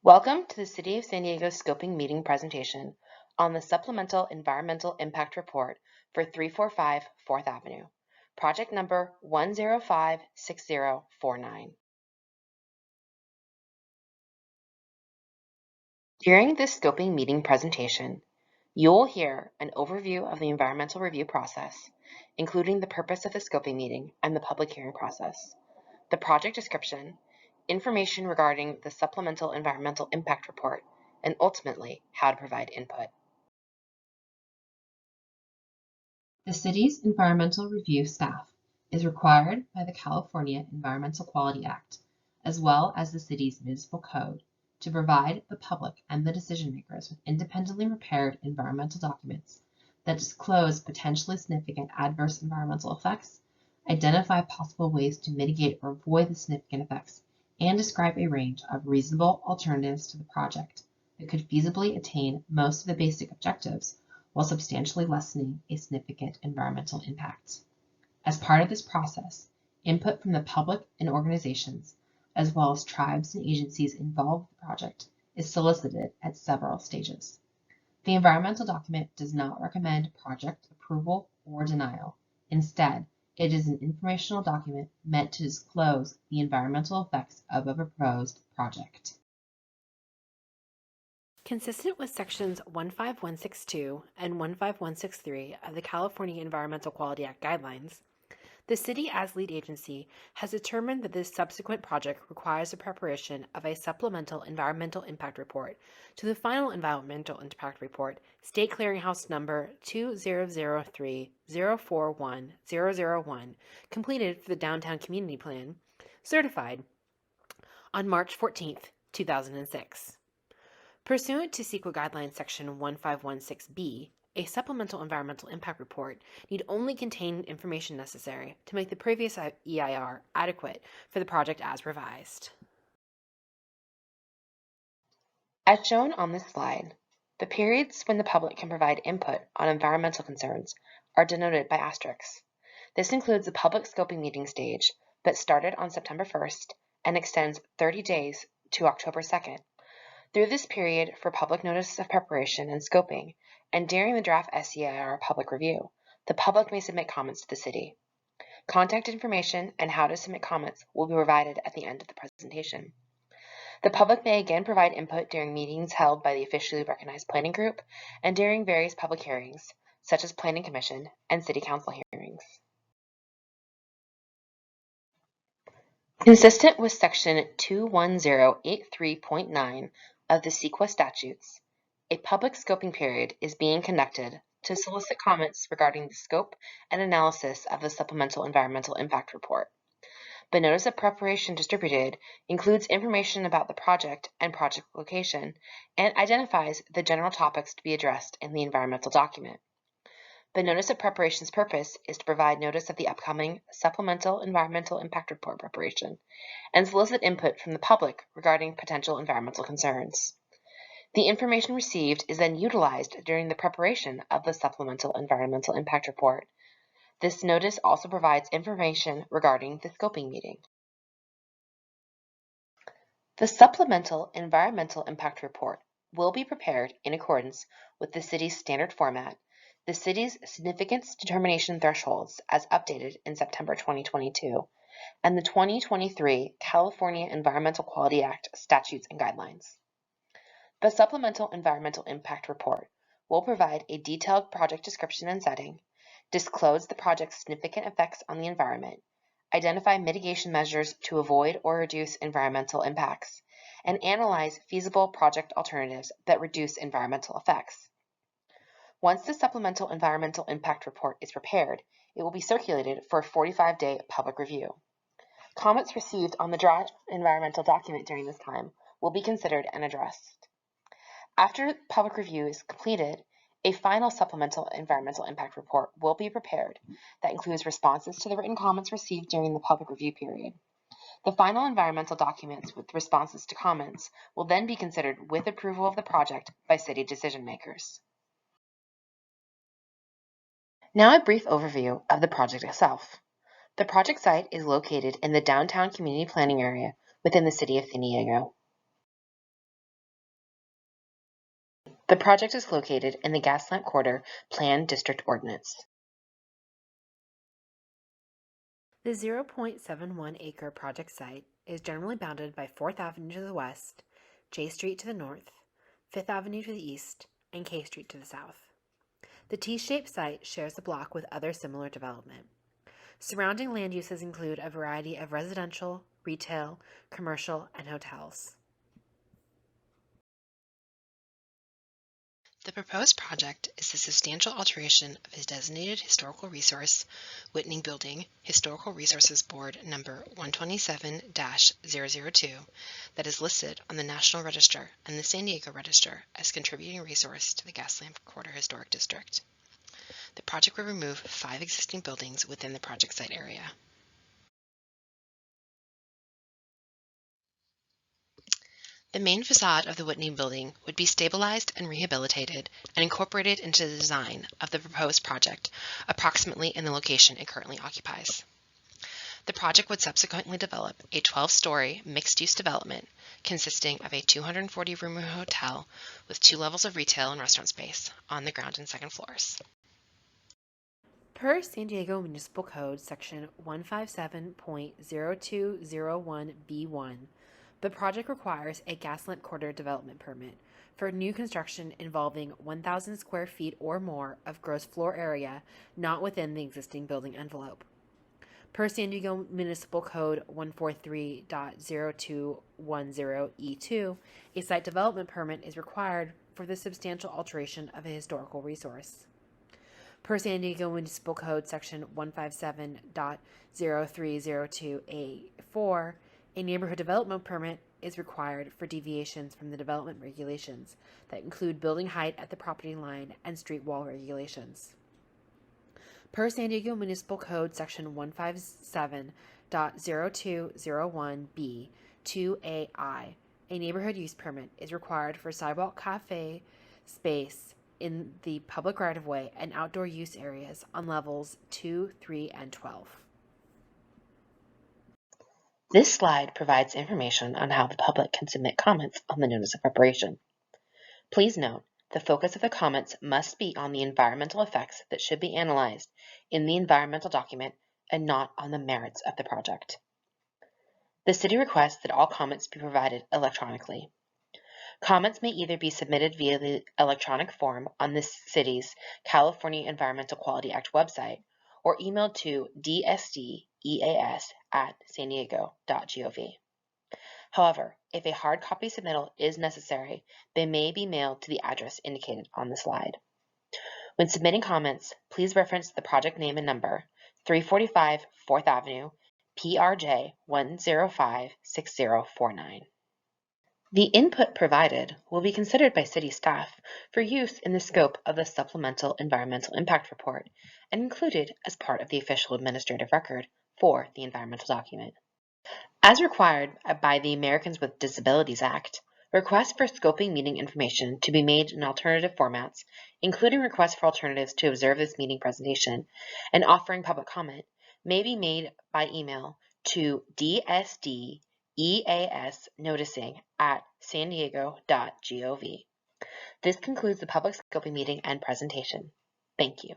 Welcome to the City of San Diego Scoping Meeting presentation on the Supplemental Environmental Impact Report for 345 4th Avenue, project number 1056049. During this Scoping Meeting presentation, you will hear an overview of the environmental review process, including the purpose of the Scoping Meeting and the public hearing process, the project description, information regarding the Supplemental Environmental Impact Report, and ultimately how to provide input. The city's environmental review staff is required by the California Environmental Quality Act, as well as the city's municipal code, to provide the public and the decision makers with independently prepared environmental documents that disclose potentially significant adverse environmental effects, identify possible ways to mitigate or avoid the significant effects, and describe a range of reasonable alternatives to the project that could feasibly attain most of the basic objectives while substantially lessening a significant environmental impact. As part of this process, input from the public and organizations, as well as tribes and agencies involved with the project, is solicited at several stages. The environmental document does not recommend project approval or denial. Instead, it is an informational document meant to disclose the environmental effects of a proposed project. Consistent with Sections 15162 and 15163 of the California Environmental Quality Act guidelines, the city as lead agency has determined that this subsequent project requires the preparation of a supplemental environmental impact report to the final environmental impact report, State Clearinghouse number 2003041001, completed for the Downtown Community Plan, certified on March 14, 2006. Pursuant to CEQA Guidelines Section 1516B, a supplemental environmental impact report need only contain information necessary to make the previous EIR adequate for the project as revised. As shown on this slide, the periods when the public can provide input on environmental concerns are denoted by asterisks. This includes the public scoping meeting stage that started on September 1st and extends 30 days to October 2nd. Through this period for public notice of preparation and scoping, and during the draft SEIR public review, the public may submit comments to the city. Contact information and how to submit comments will be provided at the end of the presentation. The public may again provide input during meetings held by the officially recognized planning group and during various public hearings, such as Planning Commission and City Council hearings. Consistent with Section 21083.9 of the CEQA Statutes, a public scoping period is being conducted to solicit comments regarding the scope and analysis of the Supplemental Environmental Impact Report. The notice of preparation distributed includes information about the project and project location and identifies the general topics to be addressed in the environmental document. The notice of preparation's purpose is to provide notice of the upcoming Supplemental Environmental Impact Report preparation and solicit input from the public regarding potential environmental concerns. The information received is then utilized during the preparation of the Supplemental Environmental Impact Report. This notice also provides information regarding the scoping meeting. The Supplemental Environmental Impact Report will be prepared in accordance with the city's standard format, the city's significance determination thresholds as updated in September 2022, and the 2023 California Environmental Quality Act statutes and guidelines. The Supplemental Environmental Impact Report will provide a detailed project description and setting, disclose the project's significant effects on the environment, identify mitigation measures to avoid or reduce environmental impacts, and analyze feasible project alternatives that reduce environmental effects. Once the Supplemental Environmental Impact Report is prepared, it will be circulated for a 45-day public review. Comments received on the draft environmental document during this time will be considered and addressed. After public review is completed, a final Supplemental Environmental Impact Report will be prepared that includes responses to the written comments received during the public review period. The final environmental documents with responses to comments will then be considered with approval of the project by city decision makers. Now a brief overview of the project itself. The project site is located in the downtown community planning area within the city of San Diego. The project is located in the Gaslamp Quarter Planned District Ordinance. The 0.71 acre project site is generally bounded by 4th Avenue to the west, J Street to the north, 5th Avenue to the east, and K Street to the south. The T-shaped site shares a block with other similar development. Surrounding land uses include a variety of residential, retail, commercial, and hotels. The proposed project is a substantial alteration of his designated historical resource, Whitney Building, Historical Resources Board number 127-002, that is listed on the National Register and the San Diego Register as contributing resource to the Gaslamp Quarter Historic District. The project will remove 5 existing buildings within the project site area. The main facade of the Whitney Building would be stabilized and rehabilitated and incorporated into the design of the proposed project, approximately in the location it currently occupies. The project would subsequently develop a 12-story mixed-use development consisting of a 240-room hotel with 2 levels of retail and restaurant space on the ground and second floors. Per San Diego Municipal Code Section 157.0201B1, the project requires a Gaslamp Quarter development permit for new construction involving 1,000 square feet or more of gross floor area not within the existing building envelope. Per San Diego Municipal Code 143.0210E2, a site development permit is required for the substantial alteration of a historical resource. Per San Diego Municipal Code Section 157.0302A4, a neighborhood development permit is required for deviations from the development regulations that include building height at the property line and street wall regulations. Per San Diego Municipal Code Section 157.0201B2AI, a neighborhood use permit is required for sidewalk cafe space in the public right-of-way and outdoor use areas on levels 2, 3, and 12. This slide provides information on how the public can submit comments on the Notice of Preparation. Please note, the focus of the comments must be on the environmental effects that should be analyzed in the environmental document and not on the merits of the project. The City requests that all comments be provided electronically. Comments may either be submitted via the electronic form on the City's California Environmental Quality Act website or emailed to dsdeas@sandiego.gov. However, if a hard copy submittal is necessary, they may be mailed to the address indicated on the slide. When submitting comments, please reference the project name and number, 345 4th Avenue, PRJ-1056049. The input provided will be considered by City staff for use in the scope of the Supplemental Environmental Impact Report and included as part of the official administrative record for the environmental document. As required by the Americans with Disabilities Act, requests for scoping meeting information to be made in alternative formats, including requests for alternatives to observe this meeting presentation and offering public comment, may be made by email to dsdeasnoticing@sandiego.gov. This concludes the public scoping meeting and presentation. Thank you.